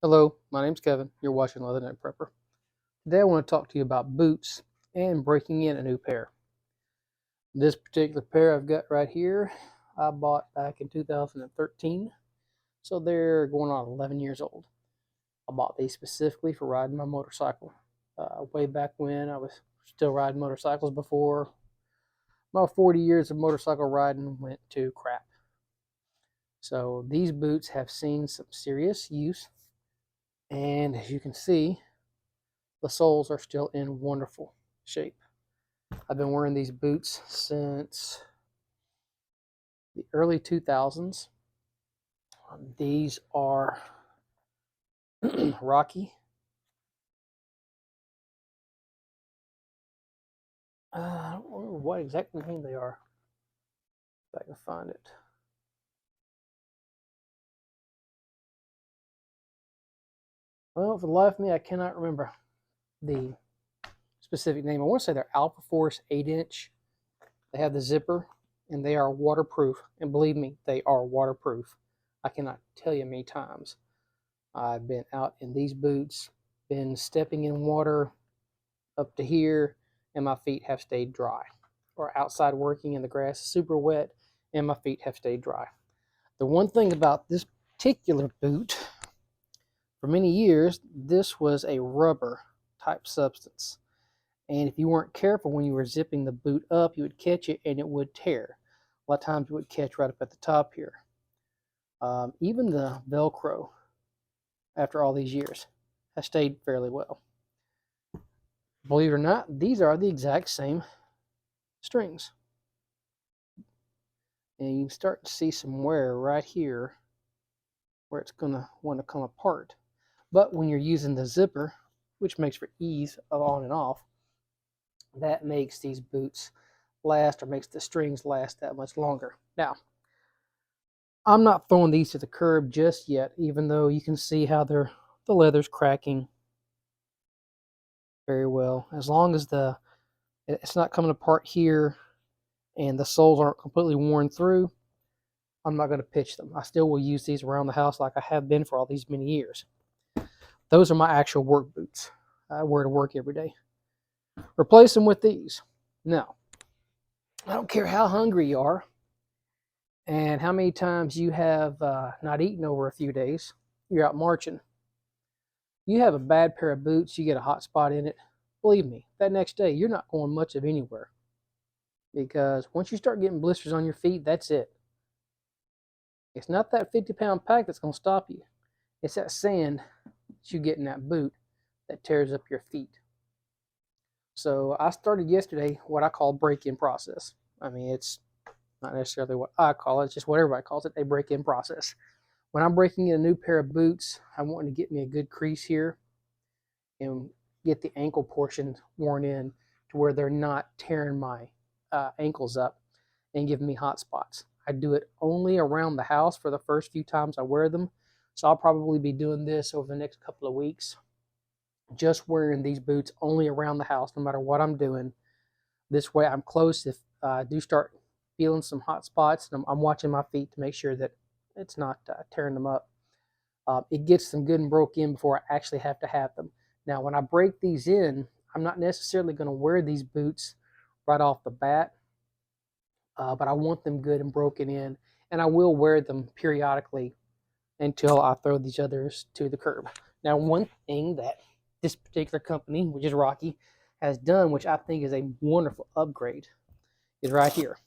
Hello, my name's Kevin. You're watching Leatherneck Prepper. Today I want to talk to you about boots and breaking in a new pair. This particular pair I've got right here, I bought back in 2013, so they're going on 11 years old. I bought these specifically for riding my motorcycle. Way back when I was still riding motorcycles before my 40 years of motorcycle riding went to crap. So these boots have seen some serious use, and as you can see, the soles are still in wonderful shape. I've been wearing these boots since the early 2000s. These are Rocky. I don't remember what exact name they are, if I can find it. Well, for the life of me, I cannot remember the specific name. I want to say they're Alpha Force 8-inch. They have the zipper, and they are waterproof. And believe me, they are waterproof. I cannot tell you how many times I've been out in these boots, been stepping in water up to here, and my feet have stayed dry. Or outside working and the grass is super wet, and my feet have stayed dry. The one thing about this particular boot, for many years, this was a rubber type substance. And if you weren't careful when you were zipping the boot up, you would catch it and it would tear. A lot of times it would catch right up at the top here. Even the Velcro, after all these years, has stayed fairly well. Believe it or not, these are the exact same strings. And you can start to see some wear right here where it's going to want to come apart. But when you're using the zipper, which makes for ease of on and off, that makes these boots last, or makes the strings last that much longer. Now, I'm not throwing these to the curb just yet, even though you can see how the leather's cracking very well. As long as it's not coming apart here and the soles aren't completely worn through, I'm not going to pitch them. I still will use these around the house like I have been for all these many years. Those are my actual work boots. I wear to work every day. Replace them with these. Now, I don't care how hungry you are and how many times you have not eaten over a few days. You're out marching. You have a bad pair of boots, you get a hot spot in it. Believe me, that next day you're not going much of anywhere. Because once you start getting blisters on your feet, that's it. It's not that 50-pound pack that's going to stop you. It's that sand that you get in that boot that tears up your feet. So I started yesterday what I call break-in process. I mean, it's not necessarily what I call it, it's just what everybody calls it, a break-in process. When I'm breaking in a new pair of boots, I want to get me a good crease here and get the ankle portion worn in to where they're not tearing my ankles up and giving me hot spots. I do it only around the house for the first few times I wear them. So I'll probably be doing this over the next couple of weeks. Just wearing these boots only around the house, no matter what I'm doing. This way I'm close if I do start feeling some hot spots, and I'm watching my feet to make sure that it's not tearing them up. It gets them good and broke in before I actually have to have them. Now, when I break these in, I'm not necessarily going to wear these boots right off the bat, but I want them good and broken in, and I will wear them periodically until I throw these others to the curb. Now, one thing that this particular company, which is Rocky, has done, which I think is a wonderful upgrade, is right here.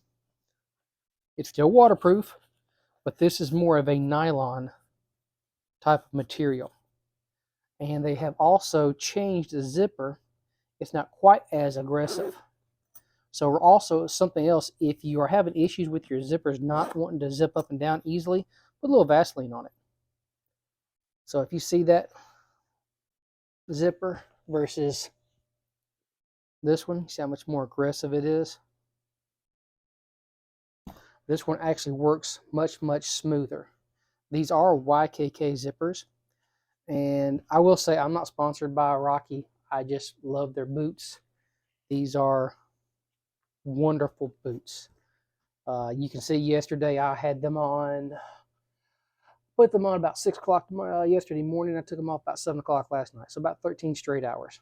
It's still waterproof, but this is more of a nylon type of material. And they have also changed the zipper. It's not quite as aggressive. So also something else, if you are having issues with your zippers not wanting to zip up and down easily, put a little Vaseline on it. So if you see that zipper versus this one, see how much more aggressive it is? This one actually works much, much smoother. These are YKK zippers. And I will say I'm not sponsored by Rocky. I just love their boots. These are wonderful boots. You can see yesterday I had them on Put them on about 6 o'clock yesterday morning. I took them off about 7 o'clock last night. So about 13 straight hours.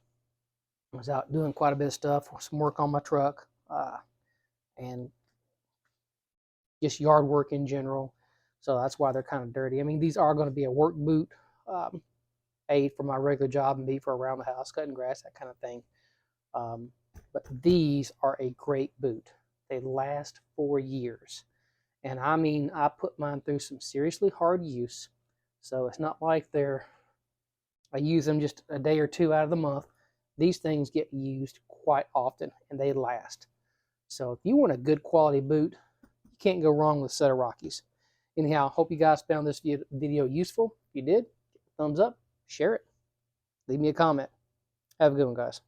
I was out doing quite a bit of stuff, some work on my truck, and just yard work in general. So that's why they're kind of dirty. I mean, these are going to be a work boot, A, for my regular job, and B, for around the house, cutting grass, that kind of thing. But these are a great boot. They last 4 years. And I mean, I put mine through some seriously hard use. So it's not like I use them just a day or two out of the month. These things get used quite often and they last. So if you want a good quality boot, you can't go wrong with a set of Rockies. Anyhow, hope you guys found this video useful. If you did, thumbs up, share it, leave me a comment. Have a good one, guys.